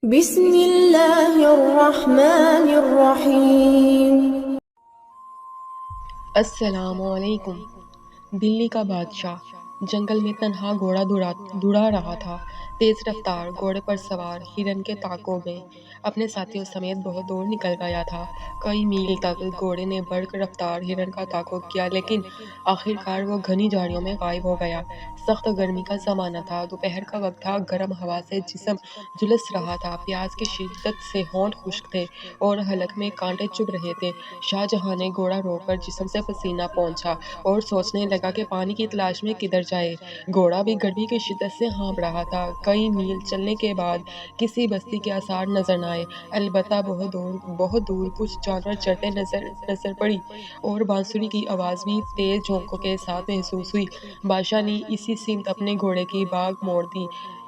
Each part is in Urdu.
بسم اللہ الرحمن الرحیم۔ السلام علیکم۔ دلی کا بادشاہ جنگل میں تنہا گھوڑا دوڑا رہا تھا۔ تیز رفتار گھوڑے پر سوار ہرن کے تعاقب میں اپنے ساتھیوں سمیت بہت دور نکل گیا تھا۔ کئی میل تک گھوڑے نے بڑھ رفتار ہرن کا تعاقب کیا، لیکن آخرکار وہ گھنی جھاڑیوں میں غائب ہو گیا۔ سخت گرمی کا زمانہ تھا، دوپہر کا وقت تھا، گرم ہوا سے جسم جھلس رہا تھا، پیاس کی شدت سے ہونٹ خشک تھے اور حلق میں کانٹے چبھ رہے تھے۔ شاہ جہاں نے گھوڑا روک کر جسم سے پسینہ پونچھا اور سوچنے لگا کہ پانی کی تلاش میں کدھر جائے۔ گھوڑا بھی گرمی کی شدت سے ہانپ رہا تھا۔ کئی میل چلنے کے بعد کسی بستی کے آثار نظر نہ آئے، البتہ بہت دور کچھ جانور چرتے نظر پڑی اور بانسری کی آواز بھی تیز جھونکوں کے ساتھ محسوس ہوئی۔ بادشاہ نے اسی سمت اپنے گھوڑے کی باگھ موڑ دی۔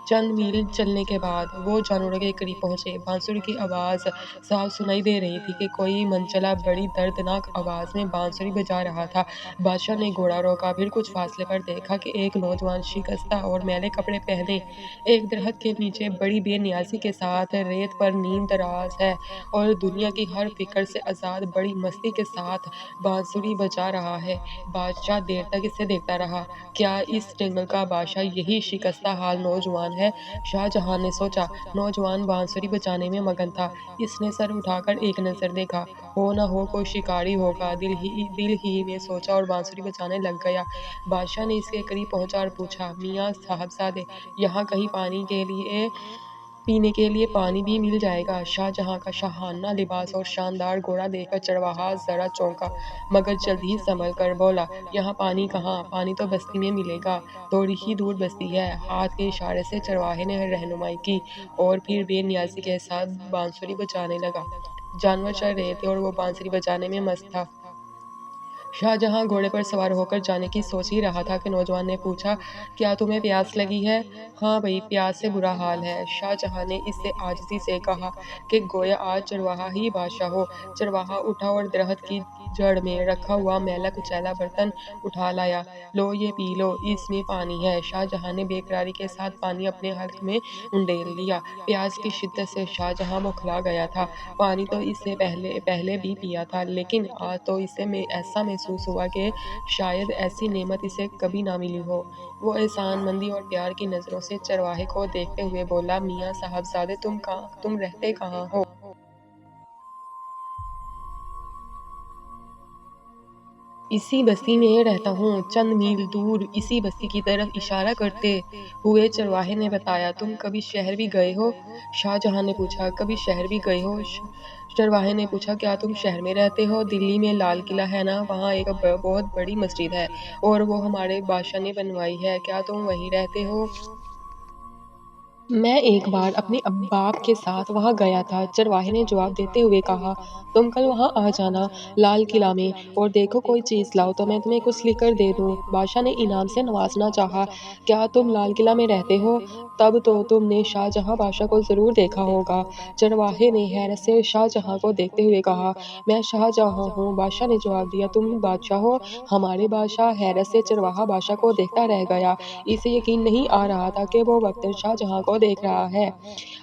چند میل چلنے کے بعد وہ جانوروں کے قریب پہنچے۔ بانسری کی آواز صاف سنائی دے رہی تھی کہ کوئی منچلا بڑی دردناک آواز میں بانسری بجا رہا تھا۔ بادشاہ نے گھوڑا روکا، پھر کچھ فاصلے پر دیکھا کہ ایک نوجوان شکستہ اور میلے کپڑے پہنے ایک درخت کے نیچے بڑی بے نیازی کے ساتھ ریت پر نیم دراز ہے اور دنیا کی ہر فکر سے آزاد بڑی مستی کے ساتھ بانسری بجا رہا ہے۔ بادشاہ دیر تک اسے دیکھتا رہا۔ کیا اس جنگل کا بادشاہ یہی شکستہ حال نوجوان ہے؟ شاہ جہاں نے سوچا۔ نوجوان بانسری بجانے میں مگن تھا۔ اس نے سر اٹھا کر ایک نظر دیکھا، ہو نہ ہو کوئی شکاری ہوگا، دل ہی میں سوچا اور بانسری بجانے لگ گیا۔ بادشاہ نے اس کے قریب پہنچا اور پوچھا، میاں صاحبزادے، یہاں کہیں پینے کے لیے پانی بھی مل جائے گا؟ شاہ جہاں کا شاہانہ لباس اور شاندار گھوڑا دیکھ کر چرواہا ذرا چونکا، مگر جلد ہی سنبھل کر بولا، یہاں پانی کہاں، پانی تو بستی میں ملے گا، تھوڑی ہی دور بستی ہے۔ ہاتھ کے اشارے سے چرواہے نے رہنمائی کی اور پھر بے نیازی کے ساتھ بانسری بجانے لگا۔ جانور چر رہے تھے اور وہ بانسری بجانے میں مست تھا۔ شاہ جہاں گھوڑے پر سوار ہو کر جانے کی سوچ ہی رہا تھا کہ نوجوان نے پوچھا، کیا تمہیں پیاس لگی ہے؟ ہاں بھئی، پیاس سے برا حال ہے۔ شاہ جہاں نے اس سے عاجزی سے کہا کہ گویا آج چرواہا ہی بادشاہ ہو۔ چرواہا اٹھا اور درخت کی جڑ میں رکھا ہوا میلا کچیلا برتن اٹھا لایا۔ لو یہ پی لو، اس میں پانی ہے۔ شاہ جہاں نے بے قراری کے ساتھ پانی اپنے حلق میں انڈیل لیا۔ پیاس کی شدت سے شاہ جہاں بوکھلا گیا تھا۔ پانی تو اس سے پہلے بھی پیا تھا، لیکن آج تو اسے ایسا محسوس ہوا کہ شاید ایسی نعمت اسے کبھی نہ ملی ہو۔ وہ احسان مندی اور پیار کی نظروں سے چرواہے کو دیکھتے ہوئے بولا، میاں صاحبزادے، تم رہتے کہاں ہو؟ اسی بستی میں رہتا ہوں، چند میل دور اسی بستی کی طرف اشارہ کرتے ہوئے چرواہے نے بتایا۔ تم کبھی شہر بھی گئے ہو؟ شاہ جہاں نے پوچھا۔ کبھی شہر بھی گئے ہو؟ چرواہے نے پوچھا، کیا تم شہر میں رہتے ہو؟ دلی میں لال قلعہ ہے نا، وہاں ایک بہت بڑی مسجد ہے اور وہ ہمارے بادشاہ نے بنوائی ہے، کیا تم وہیں رہتے ہو؟ میں ایک بار اپنے باپ کے ساتھ وہاں گیا تھا، چرواہے نے جواب دیتے ہوئے کہا۔ تم کل وہاں آ جانا لال قلعہ میں، اور دیکھو کوئی چیز لاؤ تو میں تمہیں کچھ لکھ کر دے دوں۔ بادشاہ نے انعام سے نوازنا چاہا۔ کیا تم لال قلعہ میں رہتے ہو؟ تب تو تم نے شاہ جہاں بادشاہ کو ضرور دیکھا ہوگا۔ چرواہے نے حیرت سے شاہ جہاں کو دیکھتے ہوئے کہا، میں شاہ جہاں ہوں۔ بادشاہ نے جواب دیا، تم بادشاہ ہو؟ ہمارے بادشاہ؟ حیرت سے چرواہا بادشاہ کو دیکھتا رہ گیا۔ اسے یقین نہیں آ رہا تھا کہ وہ وقتاً شاہ جہاں کو دیکھ رہا ہے۔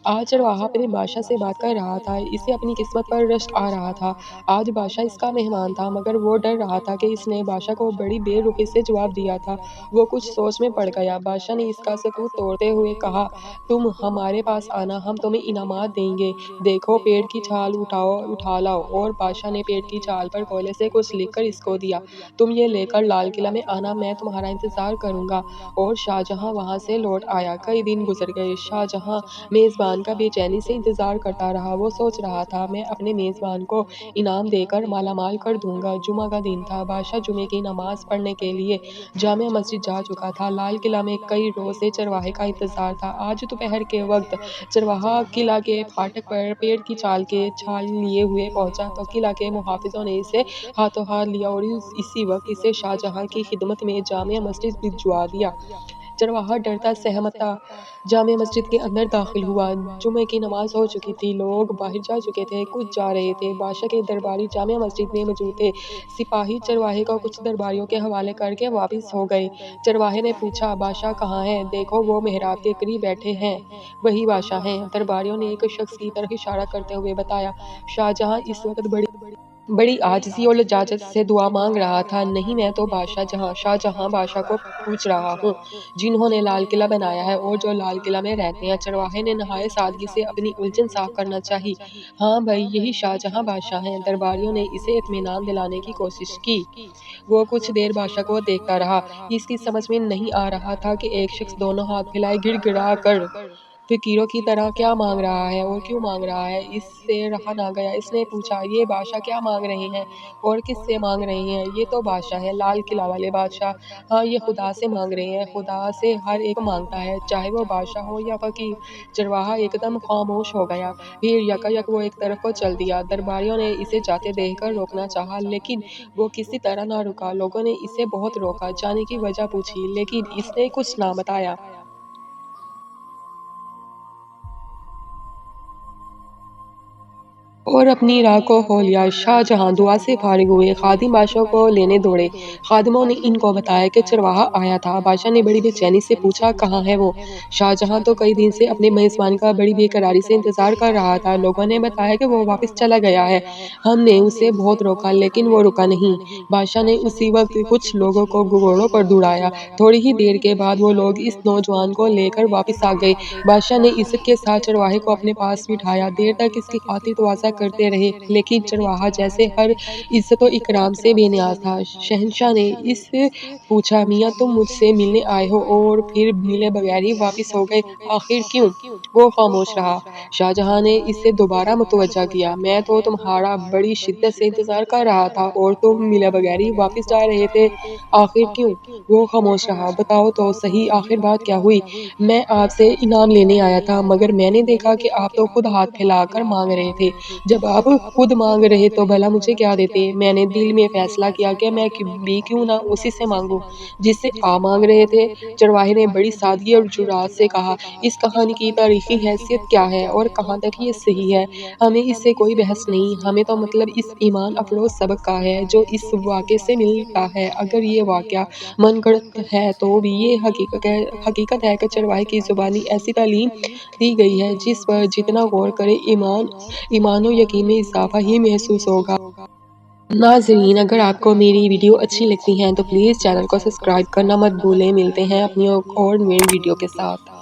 آج چرواہا اپنے بادشاہ سے بات کر رہا تھا، اسے اپنی قسمت پر رشک آ رہا تھا۔ آج بادشاہ اس کا مہمان تھا، مگر وہ ڈر رہا تھا کہ اس نے بادشاہ کو بڑی بے رخی سے جواب دیا تھا۔ وہ کچھ سوچ میں پڑ گیا۔ بادشاہ نے اس کا سکوت توڑتے ہوئے کہا، تم ہمارے پاس آنا، ہم تمہیں انعامات دیں گے۔ دیکھو، پیڑ کی چھال اٹھا لاؤ۔ اور بادشاہ نے پیڑ کی چھال پر کوئلے سے کچھ لکھ کر اس کو دیا۔ تم یہ لے کر لال قلعہ میں آنا، میں تمہارا انتظار کروں گا۔ اور شاہ جہاں وہاں سے لوٹ آیا۔ کئی دن گزر گئے۔ شاہ جہاں میزبان کا بے چینی سے انتظار کرتا رہا۔ وہ سوچ رہا تھا، میں اپنے میزبان کو انعام دے کر مالا مال کر دوں گا۔ جمعہ کا دن تھا۔ بادشاہ جمعے کی نماز پڑھنے کے لیے جامع مسجد جا چکا تھا۔ لال قلعہ میں کئی روز سے چرواہے کا انتظار تھا۔ آج دوپہر کے وقت چرواہا قلعہ کے پھاٹک پر پیڑ کی چھال لیے ہوئے پہنچا تو قلعہ کے محافظوں نے اسے ہاتھوں ہاتھ لیا اور اسی وقت اسے شاہ جہاں کی خدمت میں جامع مسجد بھجوا دیا۔ چرواہا ڈرتا سہمتا جامع مسجد کے اندر داخل ہوا۔ جمعے کی نماز ہو چکی تھی، لوگ باہر جا چکے تھے، کچھ جا رہے تھے۔ بادشاہ کے درباری جامع مسجد میں موجود تھے۔ سپاہی چرواہے کو کچھ درباریوں کے حوالے کر کے واپس ہو گئے۔ چرواہے نے پوچھا، بادشاہ کہاں ہیں؟ دیکھو وہ محراب کے قریب بیٹھے ہیں، وہی بادشاہ ہیں۔ درباریوں نے ایک شخص کی طرف اشارہ کرتے ہوئے بتایا، شاہجہاں اس وقت بڑی عاجزی اور لجاجت سے دعا مانگ رہا تھا۔ نہیں، میں تو شاہ جہاں بادشاہ کو پوچھ رہا ہوں، جنہوں نے لال قلعہ بنایا ہے اور جو لال قلعہ میں رہتے ہیں۔ چرواہے نے نہایت سادگی سے اپنی الجھن صاف کرنا چاہی۔ ہاں بھائی، یہی شاہ جہاں بادشاہ ہیں۔ درباریوں نے اسے اطمینان دلانے کی کوشش کی۔ وہ کچھ دیر بادشاہ کو دیکھتا رہا۔ اس کی سمجھ میں نہیں آ رہا تھا کہ ایک شخص دونوں ہاتھ پھیلائے گڑ گڑا کر فقیروں کی طرح کیا مانگ رہا ہے اور کیوں مانگ رہا ہے۔ اس سے رہا نہ گیا، اس نے پوچھا، یہ بادشاہ کیا مانگ رہے ہیں اور کس سے مانگ رہے ہیں؟ یہ تو بادشاہ ہے، لال قلعہ والے بادشاہ۔ ہاں، یہ خدا سے مانگ رہے ہیں۔ خدا سے ہر ایک مانگتا ہے، چاہے وہ بادشاہ ہو یا فقیر۔ چرواہا ایک دم خاموش ہو گیا، پھر یکایک وہ ایک طرف کو چل دیا۔ درباریوں نے اسے جاتے دیکھ کر روکنا چاہا، لیکن وہ کسی طرح نہ رکا۔ لوگوں نے اسے بہت روکا، جانے کی وجہ پوچھی، لیکن اس نے کچھ نہ بتایا۔ اور اپنی راہ کو ہو لیا۔ شاہ جہاں دعا سے فارغ ہوئے، خادم بادشاہ کو لینے دوڑے۔ خادموں نے ان کو بتایا کہ چرواہا آیا تھا۔ بادشاہ نے بڑی بے چینی سے پوچھا، کہاں ہے وہ؟ شاہ جہاں تو کئی دن سے اپنے میزبان کا بڑی بے قراری سے انتظار کر رہا تھا۔ لوگوں نے بتایا کہ وہ واپس چلا گیا ہے۔ ہم نے اسے بہت روکا، لیکن وہ رکا نہیں۔ بادشاہ نے اسی وقت کچھ لوگوں کو گھوڑوں پر دوڑایا۔ تھوڑی ہی دیر کے بعد وہ لوگ اس نوجوان کو لے کر واپس آ گئے۔ بادشاہ نے عزت کے ساتھ چرواہے کو اپنے پاس بٹھایا، دیر تک اس کی خاطر تواضع کرتے رہے، لیکن چرواہا جیسے ہر عزت و اکرام سے بے نیاز تھا۔ شہنشاہ نے اس سے پوچھا، میاں تم مجھ سے ملنے آئے ہو اور پھر ملے بغیر ہی واپس ہو گئے، آخر کیوں؟ وہ خاموش رہا۔ شاہ جہاں نے اس سے دوبارہ متوجہ کیا، میں تو تمہارا بڑی شدت سے انتظار کر رہا تھا اور تم ملے بغیر ہی واپس جا رہے تھے، آخر کیوں؟ وہ خاموش رہا۔ بتاؤ تو صحیح، آخر بات کیا ہوئی؟ میں آپ سے انعام لینے آیا تھا، مگر میں نے دیکھا کہ آپ تو خود ہاتھ پھیلا کر مانگ رہے تھے۔ جب آپ خود مانگ رہے تو بھلا مجھے کیا دیتے؟ میں نے دل میں فیصلہ کیا کہ میں بھی کیوں نہ اسی سے مانگوں جس سے آپ مانگ رہے تھے۔ چرواہے نے بڑی سادگی اور جرأت سے کہا، اس کہانی کی تاریخی حیثیت کیا ہے اور کہاں تک یہ صحیح ہے؟ ہمیں اس سے کوئی بحث نہیں، ہمیں تو مطلب اس ایمان افروز سبق کا ہے جو اس واقعے سے ملتا ہے۔ اگر یہ واقعہ من گھڑت ہے تو بھی یہ حقیقت ہے کہ چرواہے کی زبانی ایسی تعلیم دی گئی ہے جس پر جتنا غور کرے ایمان و یقین میں اضافہ ہی محسوس ہوگا۔ ناظرین، اگر آپ کو میری ویڈیو اچھی لگتی ہیں تو پلیز چینل کو سبسکرائب کرنا مت بھولیں۔ ملتے ہیں اپنی اور نئی ویڈیو کے ساتھ۔